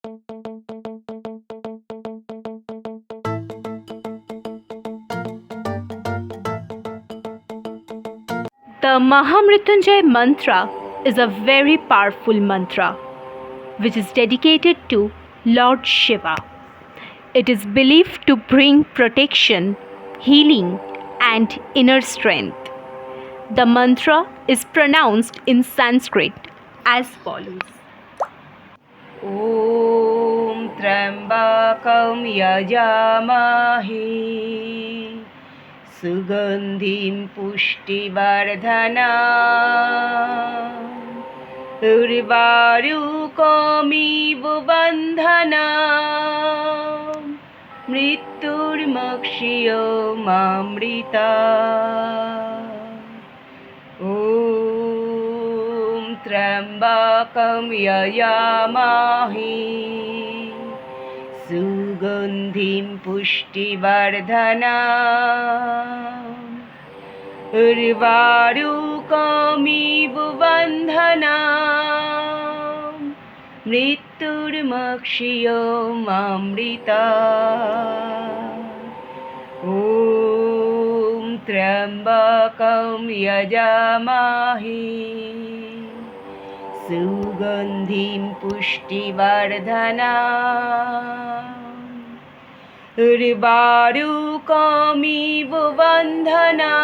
The Mahamrityunjay mantra is a very powerful mantra which is dedicated to Lord Shiva. It is believed to bring protection, healing, and inner strength. The mantra is pronounced in Sanskrit as follows: Om Trambakam Yajamahe Sugandhim Pushtivardhana Urvarukamiv Bandhana Mrityurmokshiyo Mamrita. Om Trambakam Yajamahe Sugandhim Pushtivardhana Urvarukamiv Bandhana Mrityurmokshiyo Mamrita. Om Trambakam Yajamahe Sugandhim Pushtivardhana Urvarukamiv Bandhana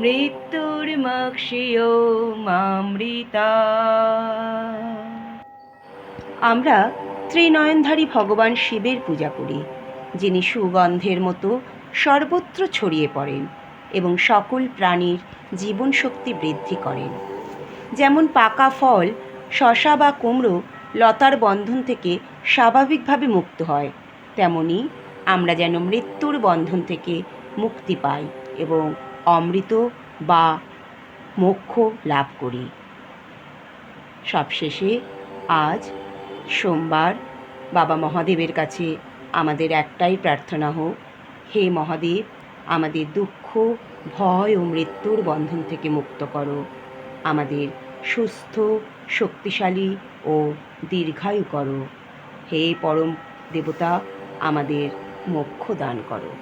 মৃত্যুর্মোক্ষিয় মামৃতা। আমরা ত্রিনয়নধারী ভগবান শিবের পূজা করি, যিনি সুগন্ধের মতো সর্বত্র ছড়িয়ে পড়েন এবং সকল প্রাণীর জীবনশক্তি বৃদ্ধি করেন। যেমন পাকা ফল, শসা বা কুমড়ো লতার বন্ধন থেকে স্বাভাবিকভাবে মুক্ত হয়, তেমনি আমরা যেন মৃত্যুর বন্ধন থেকে মুক্তি পাই এবং অমৃত বা মোক্ষ লাভ করি। সবশেষে আজ সোমবার বাবা মহাদেবের কাছে আমাদের একটাই প্রার্থনা হোক, হে মহাদেব, আমাদের দুঃখ, ভয় ও মৃত্যুর বন্ধন থেকে মুক্ত করো, আমাদের সুস্থ, শক্তিশালী ও দীর্ঘায়ু করো। হে পরম দেবতা, আমাদের মোক্ষ দান করো।